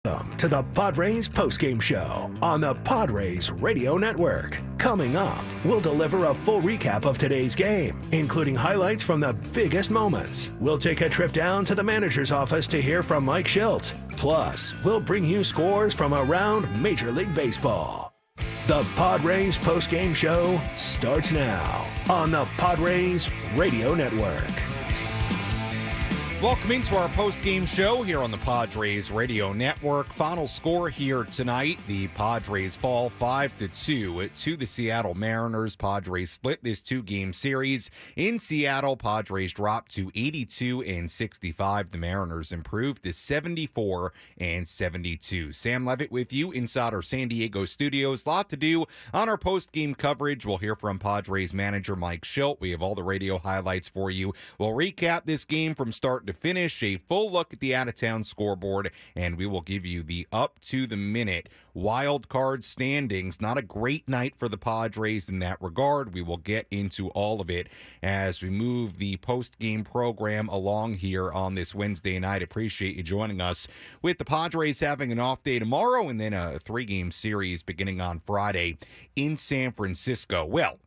Welcome to the Padres Postgame Show on the Padres Radio Network. Coming up, we'll deliver a full recap of today's game, including highlights from the biggest moments. We'll take a trip down to the manager's office to hear from Mike Shildt. Plus, we'll bring you scores from around Major League Baseball. The Padres Postgame Show starts now on the Padres Radio Network. Welcome into our post-game show here on the Padres Radio Network. Final score here tonight, the Padres fall 5-2 to the Seattle Mariners. Padres split this two-game series. In Seattle, Padres dropped to 82-65. The Mariners improved to 74-72. Sam Levitt with you inside our San Diego studios. A lot to do on our post-game coverage. We'll hear from Padres manager Mike Shildt. We have all the radio highlights for you. We'll recap this game from start to finish, a full look at the out-of-town scoreboard, and we will give you the up-to-the-minute wild card standings. Not a great night for the Padres in that regard. We will get into all of it as we move the post-game program along here on this Wednesday night. Appreciate you joining us with the Padres having an off day tomorrow and then a three-game series beginning on Friday in San Francisco. Well,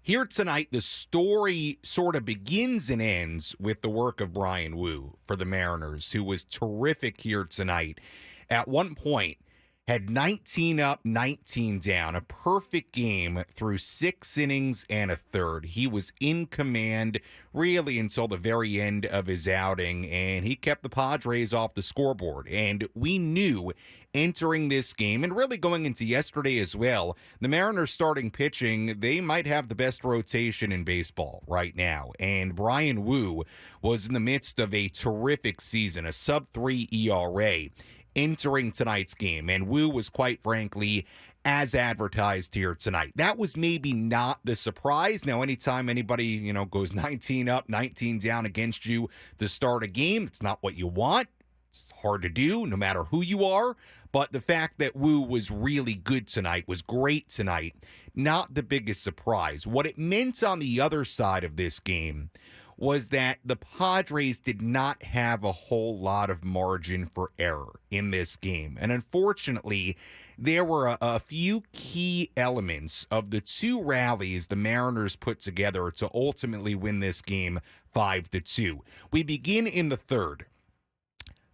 here tonight, the story sort of begins and ends with the work of Bryan Woo for the Mariners, who was terrific here tonight. At one point, had 19 up, 19 down, a perfect game through 6 innings and a third. He was in command really until the very end of his outing, and he kept the Padres off the scoreboard. And we knew entering this game, and really going into yesterday as well, the Mariners starting pitching, they might have the best rotation in baseball right now. And Bryan Woo was in the midst of a terrific season, a sub-3 ERA. Entering tonight's game, and Woo was quite frankly as advertised here tonight. That was maybe not the surprise. Now, anytime anybody, goes 19 up, 19 down against you to start a game, it's not what you want. It's hard to do, no matter who you are. But the fact that Woo was really good tonight, was great tonight, not the biggest surprise. What it meant on the other side of this game was that the Padres did not have a whole lot of margin for error in this game. And unfortunately, there were a few key elements of the two rallies the Mariners put together to ultimately win this game 5-2. We begin in the third.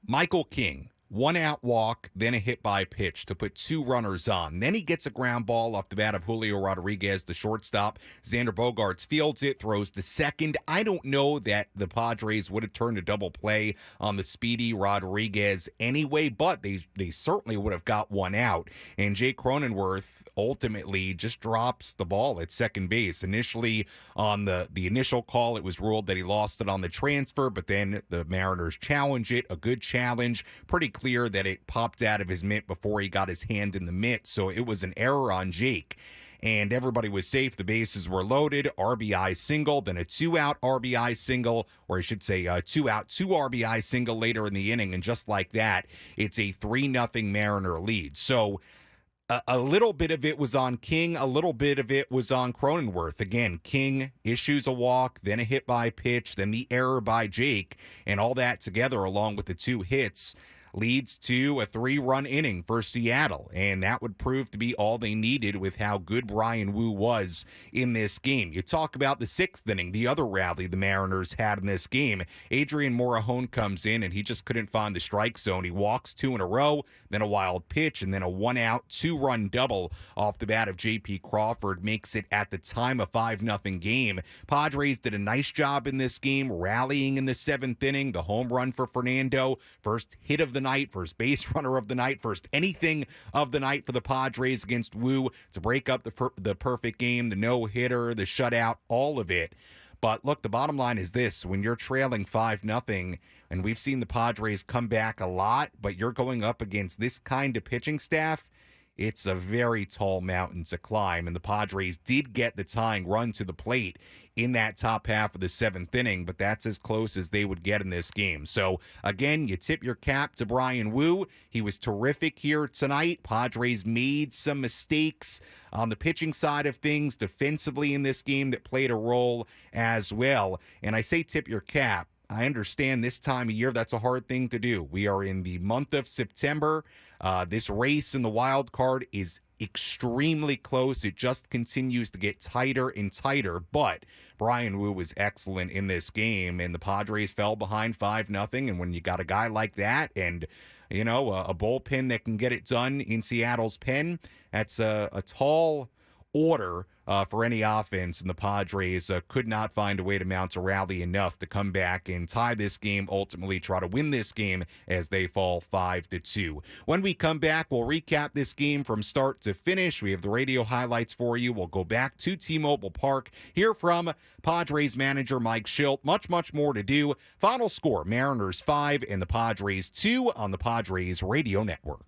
Michael King, 1-out walk, then a hit by pitch to put 2 runners on. Then he gets a ground ball off the bat of Julio Rodriguez, the shortstop. Xander Bogaerts fields it, throws to second. I don't know that the Padres would have turned a double play on the speedy Rodriguez anyway, but they certainly would have got 1 out. And Jake Cronenworth ultimately just drops the ball at second base. Initially, on the initial call, it was ruled that he lost it on the transfer, but then the Mariners challenge it. A good challenge. Pretty clear that it popped out of his mitt before he got his hand in the mitt, so it was an error on Jake. And everybody was safe. The bases were loaded. RBI single, then a 2-out RBI single, or I should say 2-out, 2 RBI single later in the inning. And just like that, it's a 3-0 Mariner lead. So a little bit of it was on King, a little bit of it was on Cronenworth. Again, King issues a walk, then a hit by pitch, then the error by Jake, and all that together along with the 2 hits leads to a 3-run inning for Seattle, and that would prove to be all they needed with how good Bryan Woo was in this game. You talk about the 6th inning, the other rally the Mariners had in this game. Adrian Morejon comes in, and he just couldn't find the strike zone. He walks 2 in a row, then a wild pitch, and then a 1-out, 2-run double off the bat of J.P. Crawford makes it at the time a 5-0 game. Padres did a nice job in this game, rallying in the 7th inning. The home run for Fernando, first hit of the night, first base runner of the night, first anything of the night for the Padres against Woo to break up the perfect game, the no-hitter, the shutout, all of it. But look, the bottom line is this: when you're trailing 5-0, and we've seen the Padres come back a lot, but you're going up against this kind of pitching staff, it's a very tall mountain to climb. And the Padres did get the tying run to the plate in that top half of the 7th inning, but that's as close as they would get in this game. So, again, you tip your cap to Bryan Woo. He was terrific here tonight. Padres made some mistakes on the pitching side of things defensively in this game that played a role as well. And I say tip your cap. I understand this time of year, that's a hard thing to do. We are in the month of September. This race in the wild card is extremely close. It just continues to get tighter and tighter. But Brian Wu was excellent in this game, and the Padres fell behind 5-0. And when you got a guy like that and, you know, a bullpen that can get it done in Seattle's pen, that's a tall order for any offense, and the Padres could not find a way to mount a rally enough to come back and tie this game, ultimately try to win this game as they fall 5-2. When we come back, we'll recap this game from start to finish. We have the radio highlights for you. We'll go back to T-Mobile Park, hear from Padres manager Mike Shildt. Much more to do. Final score, Mariners 5 and the Padres 2 on the Padres Radio Network.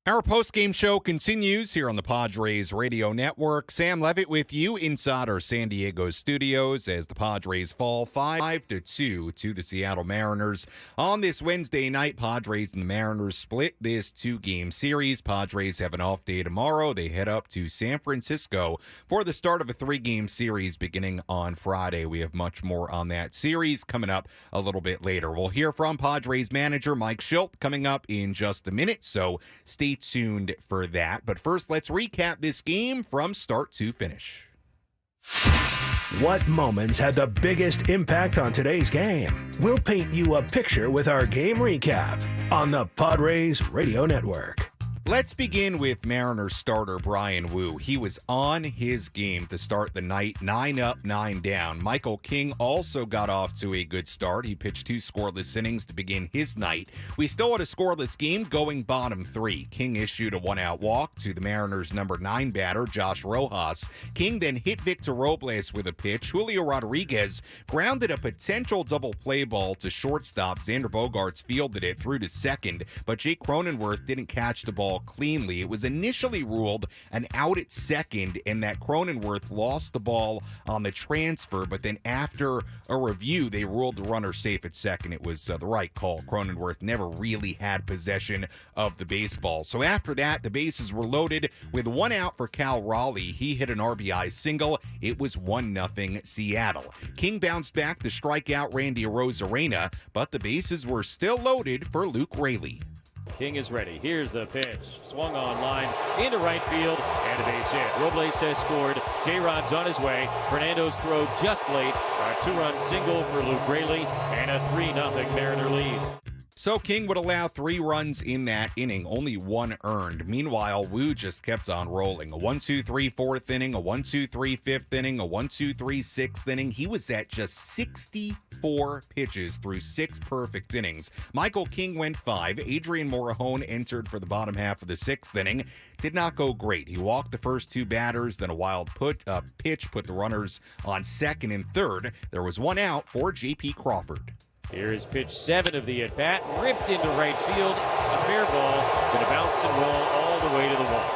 Our post-game show continues here on the Padres Radio Network. Sam Levitt with you inside our San Diego studios as the Padres fall 5-2 to the Seattle Mariners. On this Wednesday night, Padres and the Mariners split this two-game series. Padres have an off day tomorrow. They head up to San Francisco for the start of a three-game series beginning on Friday. We have much more on that series coming up a little bit later. We'll hear from Padres manager Mike Shildt coming up in just a minute, so stay tuned for that. But first, let's recap this game from start to finish. What moments had the biggest impact on today's game? We'll paint you a picture with our game recap on the Padres Radio Network. Let's begin with Mariners starter Brian Wu. He was on his game to start the night, 9 up, 9 down. Michael King also got off to a good start. He pitched 2 scoreless innings to begin his night. We still had a scoreless game going bottom 3. King issued a 1-out walk to the Mariners' number 9 batter, Josh Rojas. King then hit Victor Robles with a pitch. Julio Rodriguez grounded a potential double play ball to shortstop. Xander Bogaerts fielded it through to second, but Jake Cronenworth didn't catch the ball ball cleanly. It was initially ruled an out at second, and that Cronenworth lost the ball on the transfer, but then after a review, they ruled the runner safe at second. It was the right call. Cronenworth never really had possession of the baseball. So after that, the bases were loaded with one out for Cal Raleigh. He hit an RBI single. It was 1-0 Seattle. King bounced back to strike out Randy Arozarena, but the bases were still loaded for Luke Raley. King is ready. Here's the pitch. Swung on line into right field and a base hit. Robles has scored. J-Rod's on his way. Fernando's throw just late. A 2-run single for Luke Raley and a 3-0 Mariner lead. So King would allow 3 runs in that inning, only 1 earned. Meanwhile, Wu just kept on rolling. A 1-2-3 fourth inning, a 1-2-3 fifth inning, a 1-2-3 sixth inning. He was at just 64 pitches through 6 perfect innings. Michael King went 5. Adrian Morajón entered for the bottom half of the 6th inning. Did not go great. He walked the first 2 batters, then a wild pitch put the runners on second and third. There was 1 out for J.P. Crawford. Here's pitch 7 of the at-bat, ripped into right field. A fair ball, gonna bounce and roll all the way to the wall.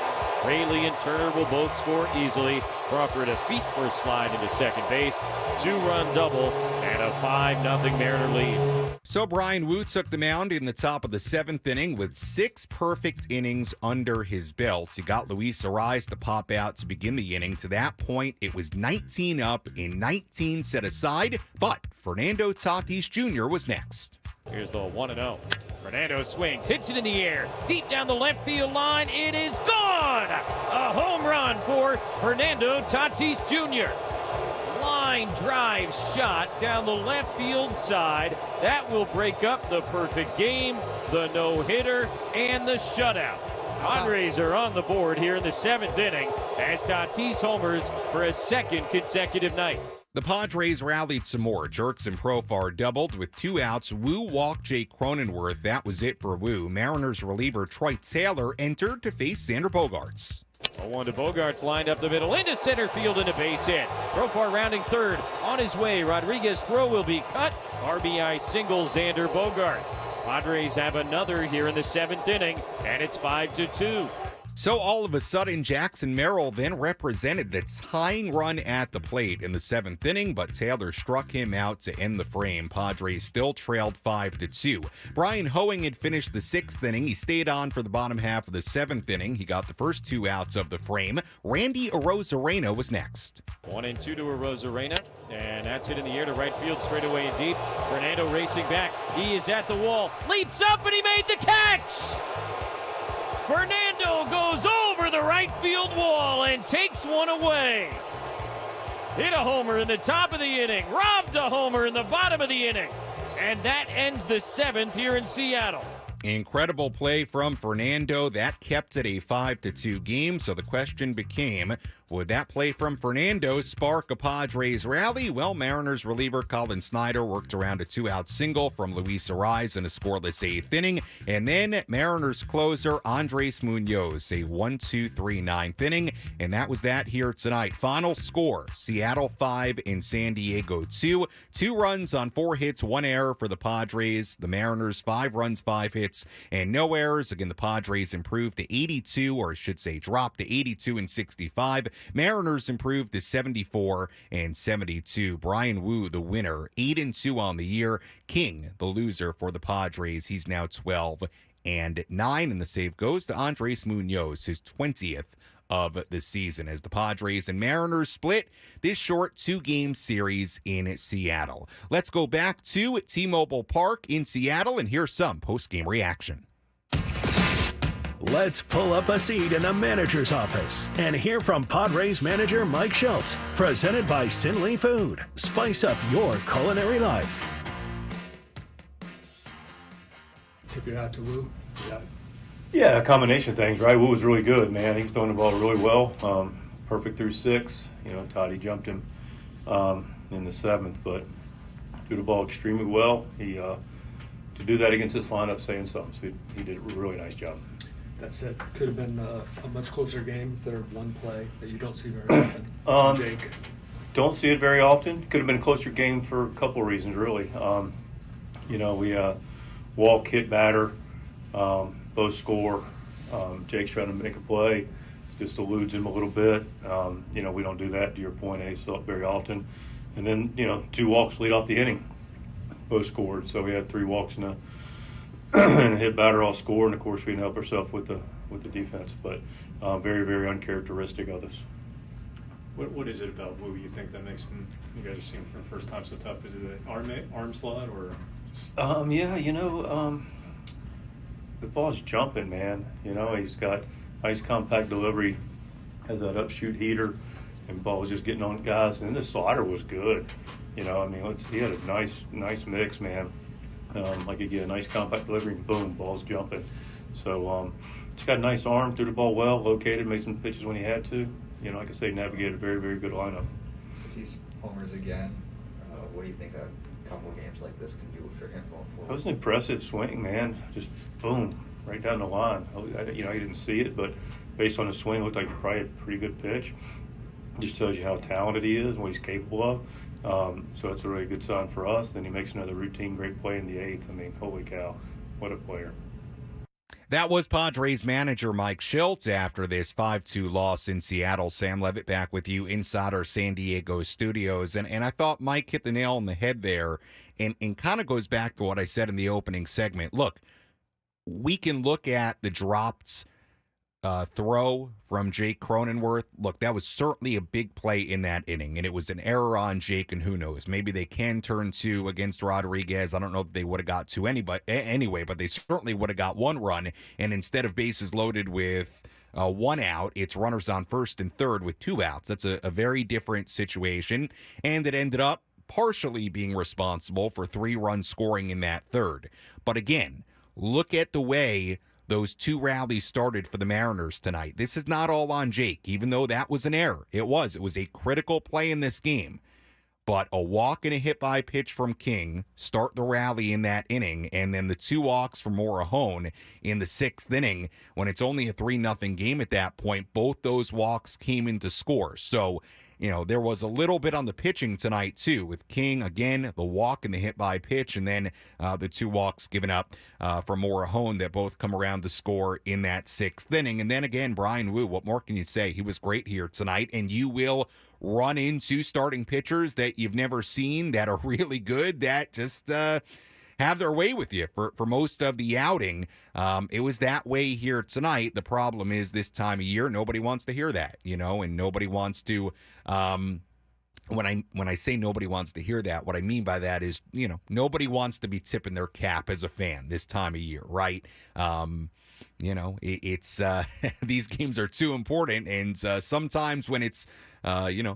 Raley and Turner will both score easily. Crawford a feet first slide into second base. 2-run double and a 5-0 Mariner lead. So Brian Wu took the mound in the top of the 7th inning with 6 perfect innings under his belt. He got Luis Ariz to pop out to begin the inning. To that point, it was 19 up and 19 set aside, but Fernando Tatis Jr. was next. Here's the 1-0. Fernando swings, hits it in the air, deep down the left field line. It is gone! A home run for Fernando Tatis Jr. Line drive shot down the left field side. That will break up the perfect game, the no-hitter, and the shutout. Padres are on the board here in the 7th inning as Tatis homers for a 2nd consecutive night. The Padres rallied some more. Jerks and Profar doubled with 2 outs. Wu walked Jake Cronenworth. That was it for Wu. Mariners reliever Troy Taylor entered to face Xander Bogaerts. 0-1 to Bogaerts, lined up the middle into center field and a base hit. Profar rounding third. On his way, Rodriguez throw will be cut. RBI single Xander Bogaerts. Padres have another here in the 7th inning, and it's 5-2. So all of a sudden, Jackson Merrill then represented a tying run at the plate in the 7th inning, but Taylor struck him out to end the frame. Padres still trailed 5-2. Brian Hoeing had finished the 6th inning. He stayed on for the bottom half of the 7th inning. He got the first 2 outs of the frame. Randy Arozarena was next. 1-2 to Arozarena, and that's hit in the air to right field, straight away and deep. Fernando racing back. He is at the wall, leaps up, and he made the catch! Fernando goes over the right field wall and takes one away. Hit a homer in the top of the inning, robbed a homer in the bottom of the inning, and that ends the 7th here in Seattle. Incredible play from Fernando. That kept it a 5-2 game. So the question became, would that play from Fernando spark a Padres rally? Well, Mariners reliever Colin Snyder worked around a 2-out single from Luis Ariz in a scoreless 8th inning. And then Mariners closer Andres Munoz, a 1-2-3 9th inning. And that was that here tonight. Final score, Seattle 5 and San Diego 2. 2 runs on 4 hits, 1 error for the Padres. The Mariners 5 runs, 5 hits, and no errors. Again, the Padres improved to 82, or I should say dropped to 82 and 65. Mariners improved to 74 and 72. Brian Wu, the winner, 8-2 on the year. King, the loser for the Padres. He's now 12 and 9, and the save goes to Andres Munoz, his 20th of the season, as the Padres and Mariners split this short 2-game series in Seattle. Let's go back to T-Mobile Park in Seattle and hear some post-game reaction. Let's pull up a seat in the manager's office and hear from Padres manager Mike Shildt. Presented by Sinley Food. Spice up your culinary life. Tip your hat to Wu. Yeah, a combination of things, right? Wu was really good, man. He was throwing the ball really well. Perfect through 6. You know, Toddy jumped him in the 7th, but threw the ball extremely well. He to do that against this lineup, saying something. So he did a really nice job. That said, could have been a much closer game if there were one play that you don't see very often. Jake. Don't see it very often. Could have been a closer game for a couple of reasons, really. You know, we walk, hit, batter, both score. Jake's trying to make a play, just eludes him a little bit. We don't do that, to your point, Ace, very often. And then, 2 walks lead off the inning. Both scored, so we had 3 walks and a hit batter all scored, and of course we didn't help ourselves with the defense. But very, very uncharacteristic of us. What is it about Wu you think that makes him, you guys are seeing for the first time, so tough? Is it an arm slot or just... The ball's jumping, man. He's got nice compact delivery, has that upshoot heater, and the ball was just getting on guys. And then the slider was good. He had a nice mix, man. Again, nice compact delivery, and boom, ball's jumping. So he's got a nice arm, threw the ball well, located, made some pitches when he had to. Like I say, navigated a very, very good lineup. He's homers again. What do you think a couple of games like this can do for him going forward? That was an impressive swing, man. Just boom, right down the line. I didn't see it, but based on the swing, it looked like probably a pretty good pitch. Just tells you how talented he is and what he's capable of. So it's a really good sign for us. Then he makes another routine great play in the 8th. Holy cow, what a player. That was Padres manager Mike Shildt after this 5-2 loss in Seattle. Sam Levitt back with you inside our San Diego studios. And I thought Mike hit the nail on the head there and kind of goes back to what I said in the opening segment. Look, we can look at the dropped throw from Jake Cronenworth. Look, that was certainly a big play in that inning, and it was an error on Jake, and who knows, maybe they can turn 2 against Rodriguez. I don't know if they would have got 2 anyway, but they certainly would have got 1 run, and instead of bases loaded with 1 out, it's runners on first and third with 2 outs. That's a very different situation, and it ended up partially being responsible for 3 runs scoring in that third. But again, look at the way those 2 rallies started for the Mariners tonight. This is not all on Jake, even though that was an error. It was a critical play in this game. But a walk and a hit by pitch from King start the rally in that inning, and then the 2 walks from Morahone in the 6th inning, when it's only a 3-0 game at that point, both those walks came into score. So, there was a little bit on the pitching tonight, too, with King, again, the walk and the hit by pitch, and then the 2 walks given up from Morahone that both come around to score in that 6th inning. And then again, Brian Wu, what more can you say? He was great here tonight, and you will run into starting pitchers that you've never seen that are really good, that just have their way with you for most of the outing. It was that way here tonight. The problem is this time of year, nobody wants to hear that, and nobody wants to, when I say nobody wants to hear that, what I mean by that is, nobody wants to be tipping their cap as a fan this time of year, right? It's these games are too important, and sometimes when it's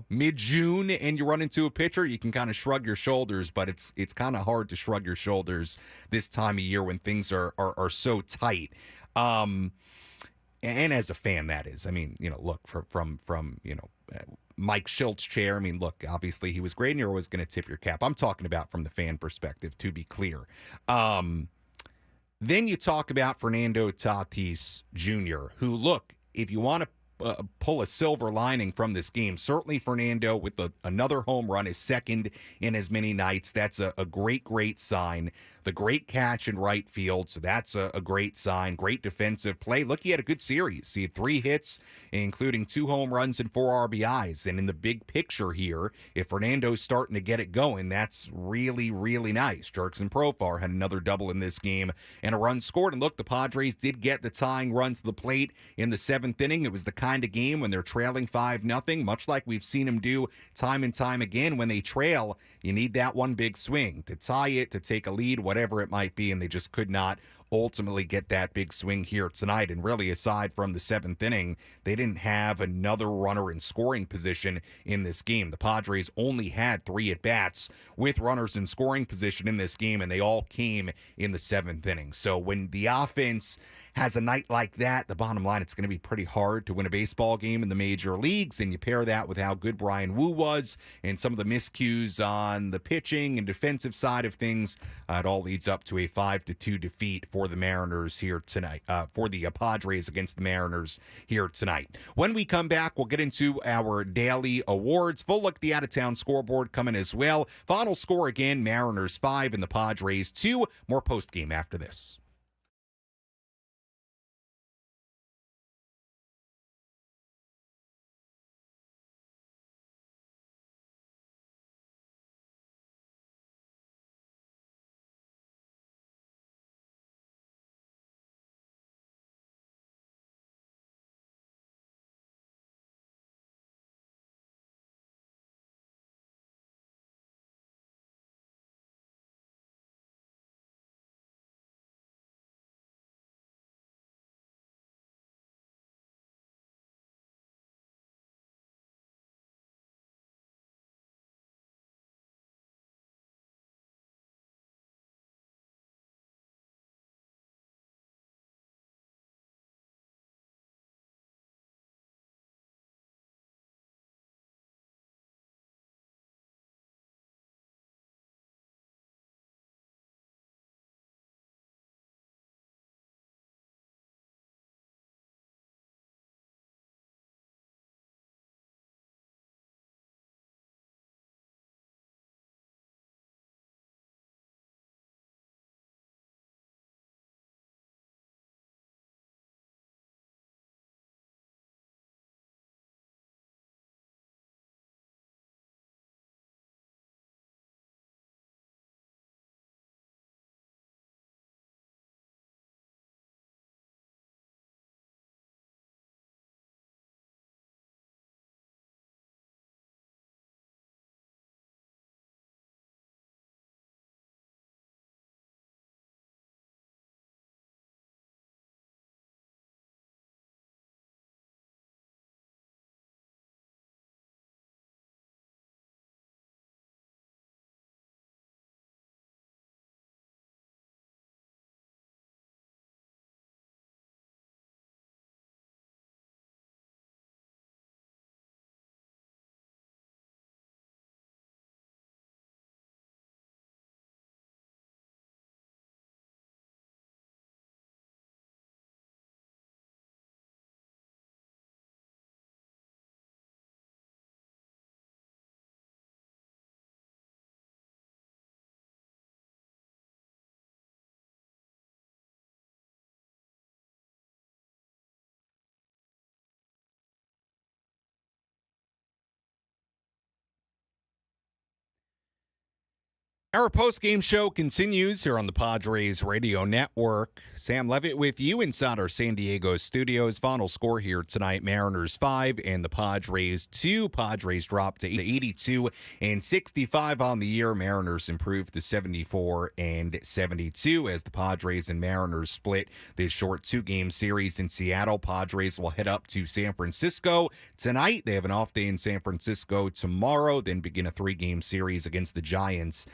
mid-June and you run into a pitcher, you can kind of shrug your shoulders, but it's kind of hard to shrug your shoulders this time of year when things are so tight. And as a fan, that is, look, from Mike Shildt's chair, look, obviously he was great and you're always going to tip your cap. I'm talking about from the fan perspective, to be clear. Then you talk about Fernando Tatis Jr., who, look, if you want to pull a silver lining from this game, certainly Fernando with another home run, is second in as many nights. That's a great sign. The great catch in right field, so that's a great sign. Great defensive play. Look, he had a good series. He had 3 hits, including 2 home runs and 4 RBIs. And in the big picture here, if Fernando's starting to get it going, that's really, really nice. Jerkson Profar had another double in this game and a run scored. And look, the Padres did get the tying run to the plate in the 7th inning. It was the kind of game when they're trailing 5-0, much like we've seen them do time and time again. When they trail, you need that one big swing to tie it, to take a lead, whatever it might be, and they just could not ultimately get that big swing here tonight. And really, aside from the 7th inning, they didn't have another runner in scoring position in this game. The Padres only had 3 at-bats with runners in scoring position in this game, and they all came in the 7th inning. So when the offense has a night like that, the bottom line, it's going to be pretty hard to win a baseball game in the major leagues. And you pair that with how good Brian Wu was and some of the miscues on the pitching and defensive side of things, it all leads up to a 5-2 defeat for the Mariners here tonight, for the Padres against the Mariners here tonight. When we come back, we'll get into our daily awards. Full look at the out-of-town scoreboard coming as well. Final score again, Mariners 5 and the Padres 2. More post-game after this. Our post-game show continues here on the Padres Radio Network. Sam Levitt with you inside our San Diego studios. Final score here tonight, Mariners 5 and the Padres 2. Padres dropped to 82 and 65 on the year. Mariners improved to 74 and 72 as the Padres and Mariners split this short two-game series in Seattle. Padres will head up to San Francisco tonight. They have an off day in San Francisco tomorrow, then begin a three-game series against the Giants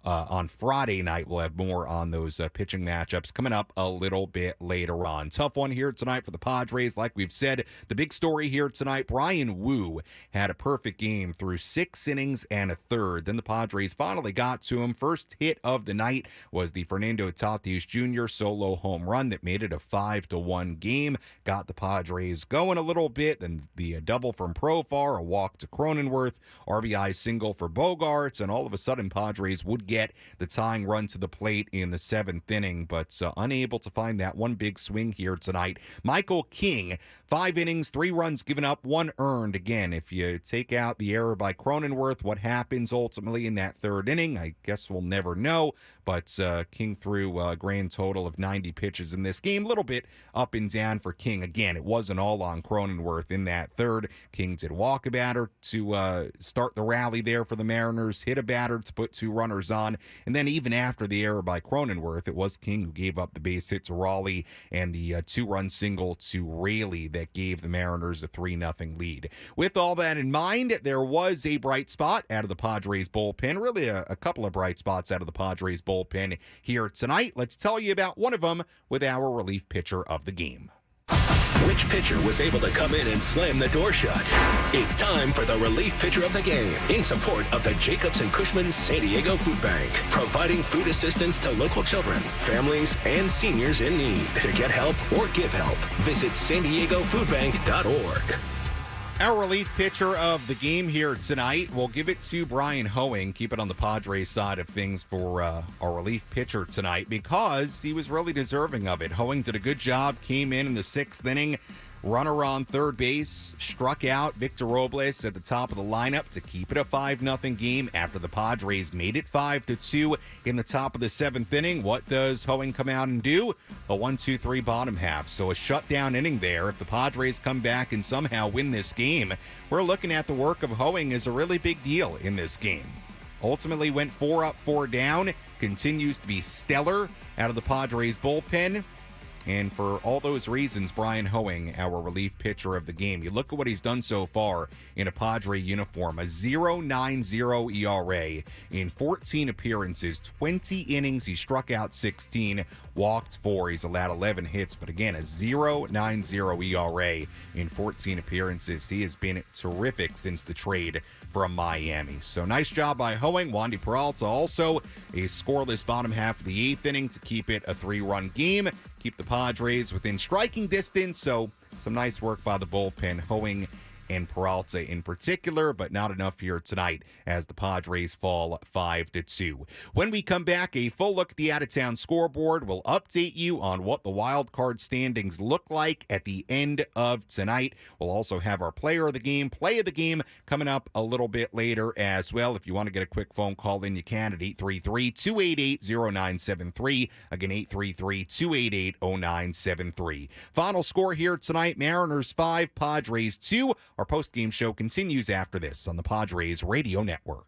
on Friday night. We'll have more on those pitching matchups coming up a little bit later on. Tough one here tonight for the Padres. Like we've said, the big story here tonight, Bryan Woo had a perfect game through 6 innings and a third. Then the Padres finally got to him. First hit of the night was the Fernando Tatis Jr. solo home run that made it a 5-1 game. Got the Padres going a little bit. Then the double from Profar, a walk to Cronenworth, RBI single for Bogarts, and all of a sudden Padres would get the tying run to the plate in the 7th inning, but unable to find that one big swing here tonight. Michael King, 5 innings, 3 runs given up, 1 earned. Again, if you take out the error by Cronenworth, what happens ultimately in that 3rd inning, I guess we'll never know, but King threw a grand total of 90 pitches in this game. A little bit up and down for King. Again, it wasn't all on Cronenworth in that 3rd. King did walk a batter to start the rally there for the Mariners, hit a batter to put 2 runners on, and then even after the error by Cronenworth, it was King who gave up the base hit to Raleigh and the 2-run single to Raley that gave the Mariners a 3-0 lead. With all that in mind, there was a bright spot out of the Padres bullpen, really a couple of bright spots out of the Padres bullpen here tonight. Let's tell you about one of them with our relief pitcher of the game. Which pitcher was able to come in and slam the door shut? It's time for the relief pitcher of the game in support of the Jacobs and Cushman San Diego Food Bank, providing food assistance to local children, families, and seniors in need. To get help or give help, visit SanDiegoFoodBank.org. Our relief pitcher of the game here tonight, we'll give it to Brian Hoeing. Keep it on the Padres side of things for our relief pitcher tonight because he was really deserving of it. Hoeing did a good job, came in the 6th inning, runner on third base, struck out Victor Robles at the top of the lineup to keep it a 5-0 game after the Padres made it 5-2 in the top of the 7th inning. What does Hoeing come out and do? A 1-2-3 bottom half. So a shutdown inning there. If the Padres come back and somehow win this game, we're looking at the work of Hoeing as a really big deal in this game. Ultimately went 4 up, 4 down, continues to be stellar out of the Padres bullpen. And for all those reasons, Brian Hoeing, our relief pitcher of the game. You look at what he's done so far in a Padre uniform, a 0.90 ERA in 14 appearances, 20 innings. He struck out 16, walked 4. He's allowed 11 hits, but again, a 0.90 ERA in 14 appearances. He has been terrific since the trade from Miami. So nice job by Hoeing. Wandy Peralta also a scoreless bottom half of the 8th inning to keep it a 3-run game. Keep the Padres within striking distance, so some nice work by the bullpen, Hoeing and Peralta in particular, but not enough here tonight as the Padres fall 5-2. When we come back, a full look at the out-of-town scoreboard. We'll update you on what the wild card standings look like at the end of tonight. We'll also have our player of the game, play of the game coming up a little bit later as well. If you want to get a quick phone call in, you can at 833-288-0973. Again, 833-288-0973. Final score here tonight, Mariners 5, Padres 2. Our post-game show continues after this on the Padres Radio Network.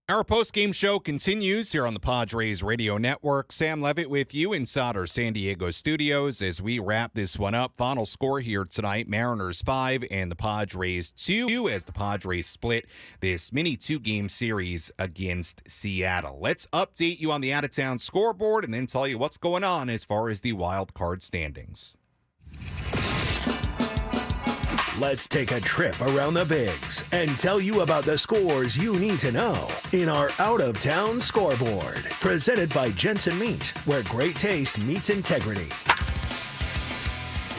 Our post-game show continues here on the Padres Radio Network. Sam Levitt with you inside our San Diego studios as we wrap this one up. Final score here tonight, Mariners 5 and the Padres 2 as the Padres split this mini two-game series against Seattle. Let's update you on the out-of-town scoreboard and then tell you what's going on as far as the wild card standings. Let's take a trip around the Bigs and tell you about the scores you need to know in our out-of-town scoreboard. Presented by Jensen Meat, where great taste meets integrity.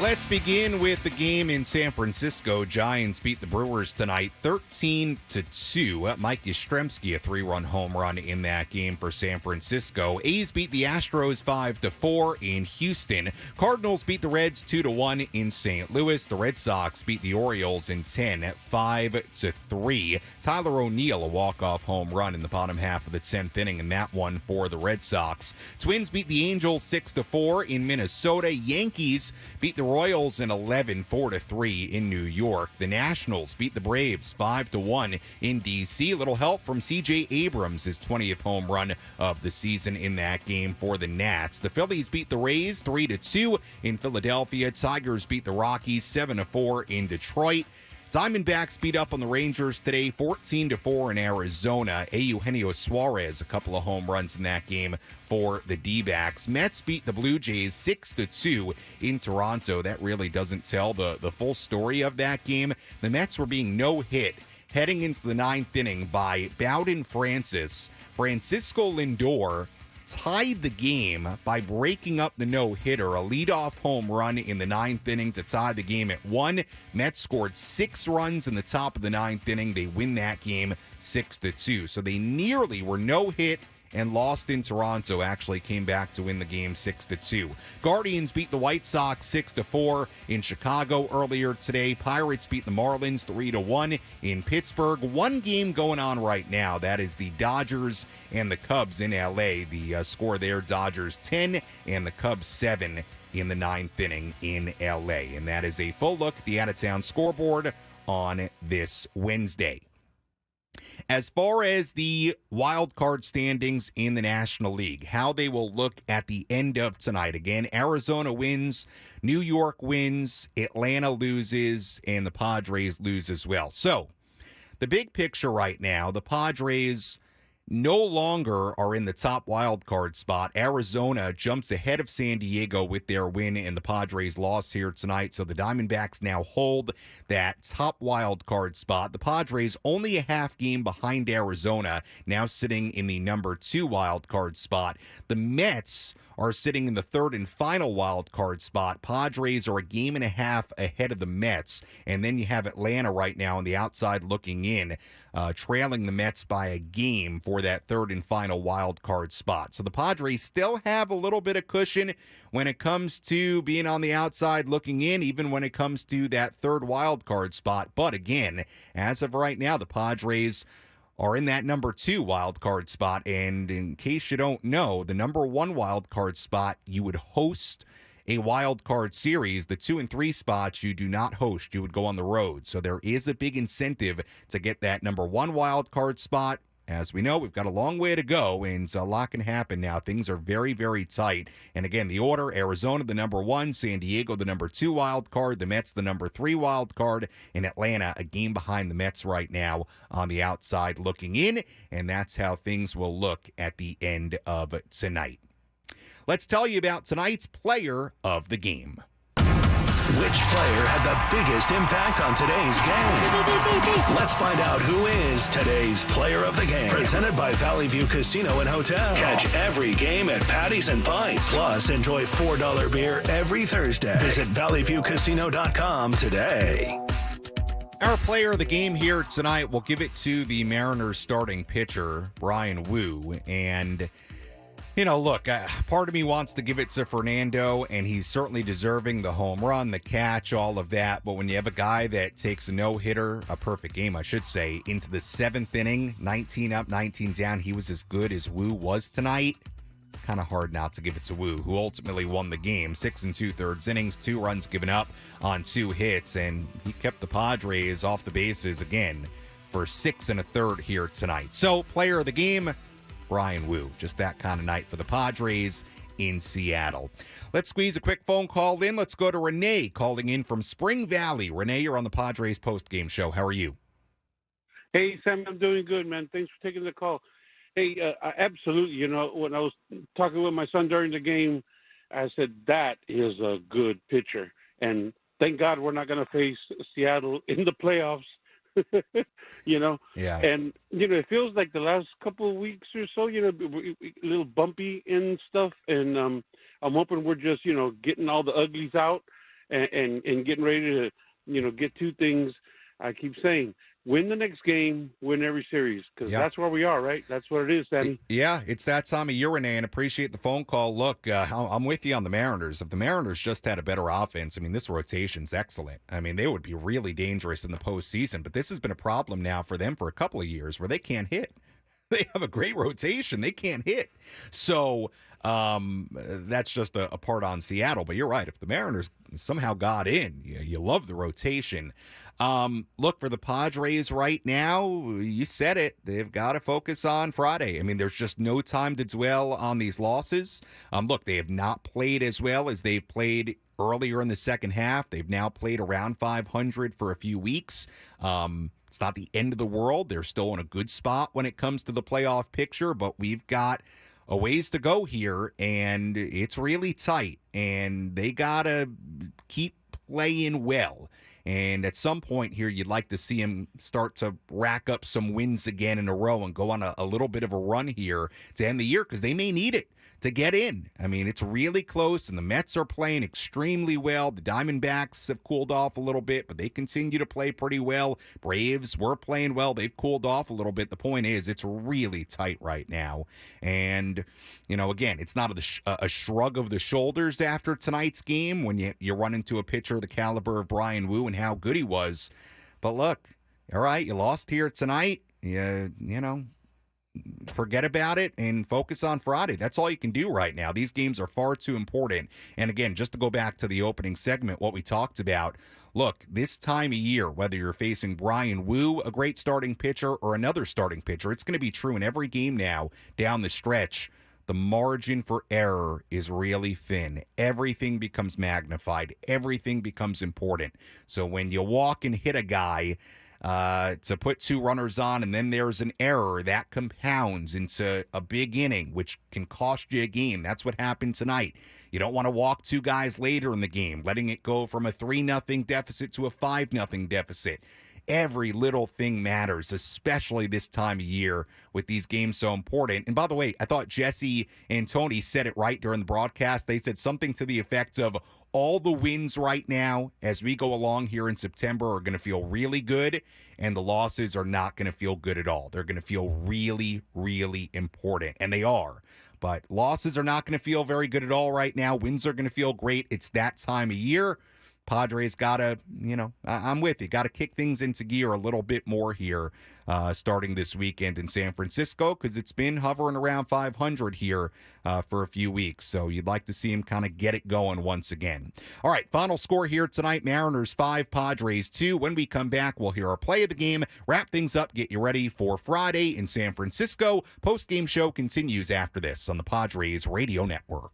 Let's begin with the game in San Francisco. Giants beat the Brewers tonight 13-2. Mike Yastrzemski, a 3-run home run in that game for San Francisco. A's beat the Astros 5-4 in Houston. Cardinals beat the Reds 2-1 in St. Louis. The Red Sox beat the Orioles in 10 5-3. Tyler O'Neill, a walk-off home run in the bottom half of the 10th inning in that one for the Red Sox. Twins beat the Angels 6-4 in Minnesota. Yankees beat the Royals in 4-3 in New York. The Nationals beat the Braves 5-1 in D.C. Little help from C.J. Abrams, his 20th home run of the season in that game for the Nats. The Phillies beat the Rays 3-2 in Philadelphia. Tigers beat the Rockies 7-4 in Detroit. Diamondbacks beat up on the Rangers today 14-4 in Arizona. Eugenio Suarez, a couple of home runs in that game for the D-backs. Mets beat the Blue Jays 6-2 in Toronto. That really doesn't tell the full story of that game. The Mets were being no-hit heading into the 9th inning by Bowden Francis. Francisco Lindor tied the game by breaking up the no-hitter, a leadoff home run in the 9th inning to tie the game at 1. Mets scored 6 runs in the top of the 9th inning. They win that game 6-2. So they nearly were no-hit and lost in Toronto, actually came back to win the game 6-2. Guardians beat the White Sox 6-4 in Chicago earlier today. Pirates beat the Marlins 3-1 in Pittsburgh. One game going on right now. That is the Dodgers and the Cubs in L.A. The score there, Dodgers 10 and the Cubs 7 in the 9th inning in L.A. And that is a full look at the out-of-town scoreboard on this Wednesday. As far as the wild card standings in the National League, how they will look at the end of tonight. Again, Arizona wins, New York wins, Atlanta loses, and the Padres lose as well. So, the big picture right now, the Padres no longer are in the top wild card spot. Arizona jumps ahead of San Diego with their win, and the Padres lost here tonight. So the Diamondbacks now hold that top wild card spot. The Padres only a half game behind Arizona, now sitting in the number 2 wild card spot. The Mets are sitting in the 3rd and final wild card spot. Padres are a game and a half ahead of the Mets. And then you have Atlanta right now on the outside looking in, trailing the Mets by a game for that 3rd and final wild card spot. So the Padres still have a little bit of cushion when it comes to being on the outside looking in, even when it comes to that 3rd wild card spot. But again, as of right now, the Padres are in that number 2 wild card spot. And in case you don't know, the number 1 wild card spot, you would host a wild card series. The 2 and 3 spots you do not host. You would go on the road. So there is a big incentive to get that number 1 wild card spot. As we know, we've got a long way to go, and a lot can happen now. Things are very, very tight. And again, the order, Arizona the number 1, San Diego the number 2 wild card, the Mets the number 3 wild card, and Atlanta a game behind the Mets right now on the outside looking in. And that's how things will look at the end of tonight. Let's tell you about tonight's player of the game. Which player had the biggest impact on today's game? Let's find out who is today's player of the game. Presented by Valley View Casino and Hotel. Catch every game at Paddy's and Pints. Plus, enjoy $4 beer every Thursday. Visit valleyviewcasino.com today. Our player of the game here tonight, we'll give it to the Mariners starting pitcher, Brian Wu. And look, part of me wants to give it to Fernando, and he's certainly deserving the home run, the catch, all of that. But when you have a guy that takes a no-hitter, a perfect game, I should say, into the 7th inning, 19 up, 19 down, he was as good as Wu was tonight. Kind of hard not to give it to Wu, who ultimately won the game. 6 2/3 innings, 2 runs given up on 2 hits, and he kept the Padres off the bases again. for 6 1/3 here tonight. So, player of the game, Bryan Woo. Just that kind of night for the Padres in Seattle. Let's squeeze a quick phone call in. Let's go to Renee calling in from Spring Valley. Renee, you're on the Padres post-game show. How are you? Hey, Sam, I'm doing good, man. Thanks for taking the call. Hey, absolutely. You know, when I was talking with my son during the game, I said, that is a good pitcher. And thank God we're not going to face Seattle in the playoffs, you know. Yeah. And, you know, it feels like the last couple of weeks or so, you know, a little bumpy and stuff. And I'm hoping we're just, you know, getting all the uglies out and getting ready to, you know, get two things. I keep saying, win the next game, win every series, because that's where we are, right? That's what it is, Sammy. Yeah, it's that time of year, Renee, and appreciate the phone call. Look, I'm with you on the Mariners. If the Mariners just had a better offense, I mean, this rotation's excellent. I mean, they would be really dangerous in the postseason, but this has been a problem now for them for a couple of years where they can't hit. They have a great rotation. They can't hit. So that's just a part on Seattle. But you're right. If the Mariners somehow got in, you love the rotation. Look, for the Padres right now, you said it. They've got to focus on Friday. I mean, there's just no time to dwell on these losses. Look, they have not played as well as they've played earlier in the second half. They've now played around 500 for a few weeks. It's not the end of the world. They're still in a good spot when it comes to the playoff picture, but we've got a ways to go here, and it's really tight, and they got to keep playing well. And at some point here, you'd like to see him start to rack up some wins again in a row and go on a little bit of a run here to end the year, because they may need it to get in. I mean, it's really close, and the Mets are playing extremely well. The Diamondbacks have cooled off a little bit, but they continue to play pretty well. Braves were playing well. They've cooled off a little bit. The point is, it's really tight right now. And, you know, again, it's not a shrug of the shoulders after tonight's game when you run into a pitcher the caliber of Bryan Woo and how good he was. But look, all right, you lost here tonight. You know, forget about it and focus on Friday. That's all you can do right now. These games are far too important. And again, just to go back to the opening segment, what we talked about, look, this time of year, whether you're facing Bryan Woo, a great starting pitcher, or another starting pitcher, it's going to be true in every game now down the stretch. The margin for error is really thin. Everything becomes magnified. Everything becomes important. So when you walk and hit a guy to put two runners on, and then there's an error that compounds into a big inning, which can cost you a game. That's what happened tonight. You don't want to walk two guys later in the game, letting it go from a 3-0 deficit to a 5-0 deficit. Every little thing matters, especially this time of year with these games so important. And by the way, I thought Jesse and Tony said it right during the broadcast. They said something to the effect of, all the wins right now as we go along here in September are going to feel really good, and the losses are not going to feel good at all. They're going to feel really, really important, and they are. But losses are not going to feel very good at all right now. Wins are going to feel great. It's that time of year. Padres got to, I'm with you, got to kick things into gear a little bit more here starting this weekend in San Francisco, because it's been hovering around 500 here for a few weeks. So you'd like to see him kind of get it going once again. All right, final score here tonight, Mariners 5, Padres 2. When we come back, we'll hear our play of the game, wrap things up, get you ready for Friday in San Francisco. Post-game show continues after this on the Padres Radio Network.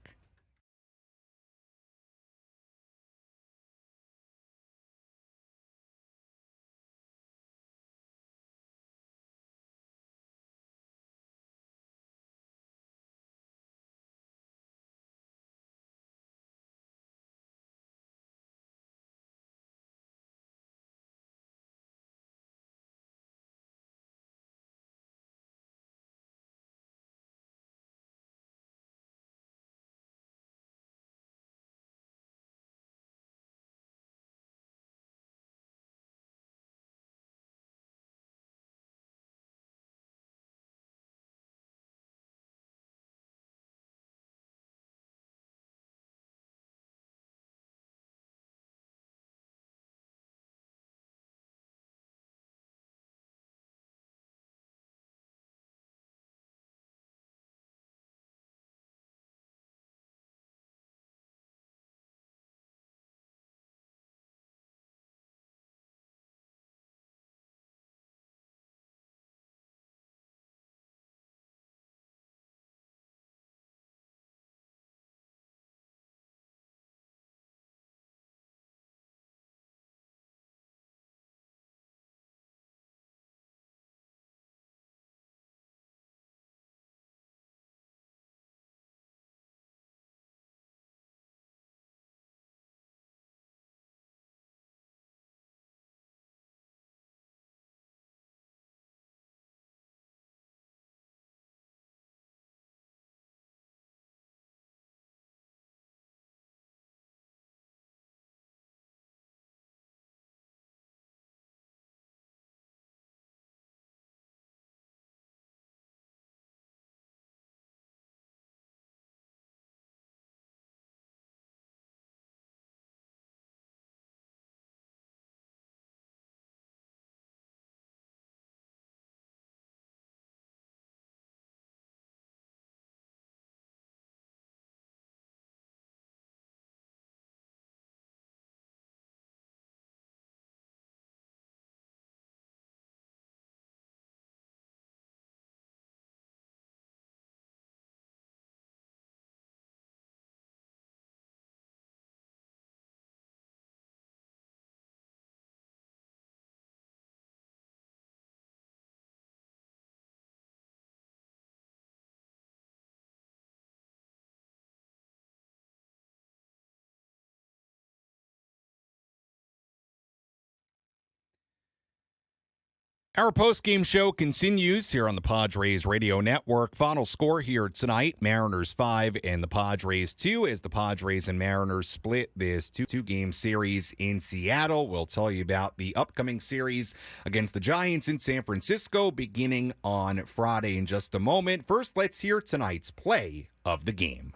Our postgame show continues here on the Padres Radio Network. Final score here tonight, Mariners 5 and the Padres 2, as the Padres and Mariners split this two-game series in Seattle. We'll tell you about the upcoming series against the Giants in San Francisco beginning on Friday in just a moment. First, let's hear tonight's play of the game.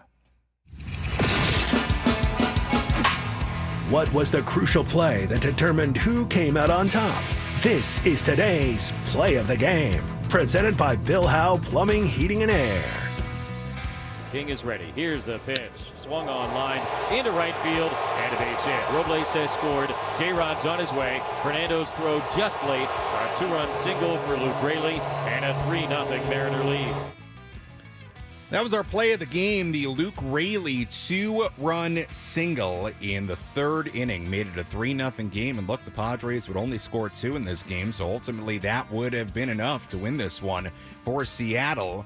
What was the crucial play that determined who came out on top? This is today's Play of the Game, presented by Bill Howe Plumbing, Heating, and Air. King is ready. Here's the pitch. Swung on line into right field and a base hit. Robles has scored. J-Rod's on his way. Fernando's throw just late. A two-run single for Luke Raley and a 3-0 Mariner lead. That was our play of the game, the Luke Raley two-run single in the third inning. Made it a 3-0 game, and look, the Padres would only score 2 in this game, so ultimately that would have been enough to win this one for Seattle.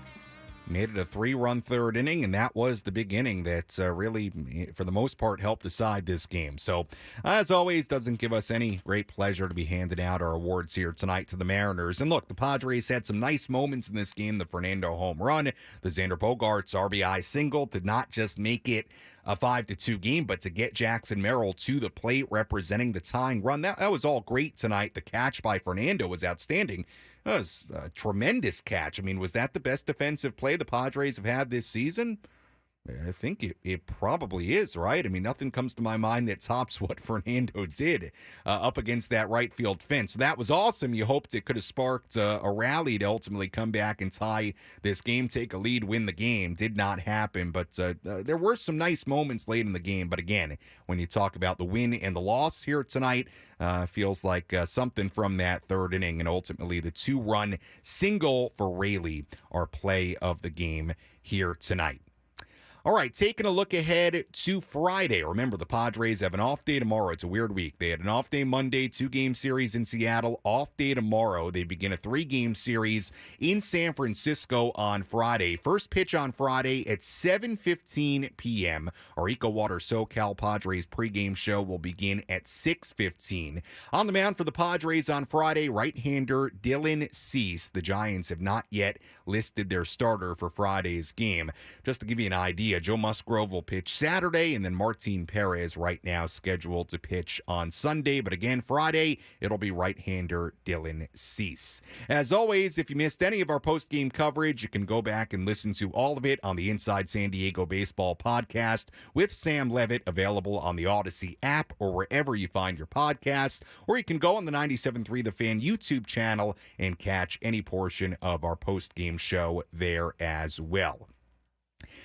Made it a 3-run third inning, and that was the big inning that really, for the most part, helped decide this game. So, as always, doesn't give us any great pleasure to be handing out our awards here tonight to the Mariners. And look, the Padres had some nice moments in this game. The Fernando home run, the Xander Bogaerts RBI single did not just make it a 5-2 game, but to get Jackson Merrill to the plate representing the tying run, that was all great tonight. The catch by Fernando was outstanding. That was a tremendous catch. I mean, was that the best defensive play the Padres have had this season? I think it probably is, right? I mean, nothing comes to my mind that tops what Fernando did up against that right field fence. So that was awesome. You hoped it could have sparked a rally to ultimately come back and tie this game, take a lead, win the game. Did not happen, but there were some nice moments late in the game. But again, when you talk about the win and the loss here tonight, feels like something from that third inning, and ultimately the two-run single for Raley, our play of the game here tonight. All right, taking a look ahead to Friday. Remember, the Padres have an off day tomorrow. It's a weird week. They had an off day Monday, 2-game series in Seattle. Off day tomorrow. They begin a 3-game series in San Francisco on Friday. First pitch on Friday at 7:15 p.m. Our EcoWater SoCal Padres pregame show will begin at 6:15. On the mound for the Padres on Friday, right-hander Dylan Cease. The Giants have not yet listed their starter for Friday's game. Just to give you an idea, Joe Musgrove will pitch Saturday, and then Martin Perez right now scheduled to pitch on Sunday. But again, Friday, it'll be right-hander Dylan Cease. As always, if you missed any of our post-game coverage, you can go back and listen to all of it on the Inside San Diego Baseball podcast with Sam Levitt, available on the Odyssey app or wherever you find your podcasts. Or you can go on the 97.3 The Fan YouTube channel and catch any portion of our post-game show there as well.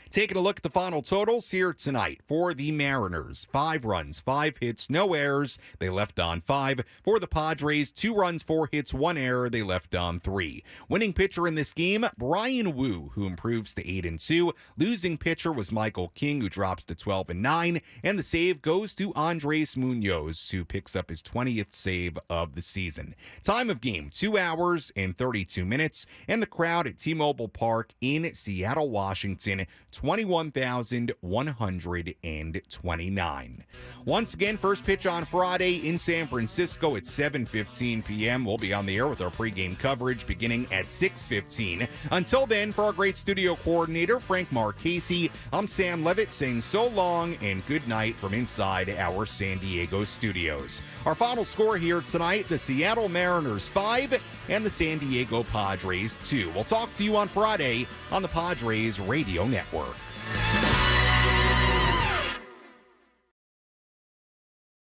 Taking a look at the final totals here tonight for the Mariners. 5 runs, 5 hits, no errors. They left on 5. For the Padres, 2 runs, 4 hits, 1 error. They left on 3. Winning pitcher in this game, Brian Wu, who improves to 8-2. Losing pitcher was Michael King, who drops to 12-9. And the save goes to Andres Munoz, who picks up his 20th save of the season. Time of game, 2 hours and 32 minutes. And the crowd at T-Mobile Park in Seattle, Washington, 21,129. Once again, first pitch on Friday in San Francisco at 7:15 p.m. We'll be on the air with our pregame coverage beginning at 6:15. Until then, for our great studio coordinator, Frank Marchese, I'm Sam Levitt saying so long and good night from inside our San Diego studios. Our final score here tonight, the Seattle Mariners 5 and the San Diego Padres 2. We'll talk to you on Friday on the Padres Radio Network.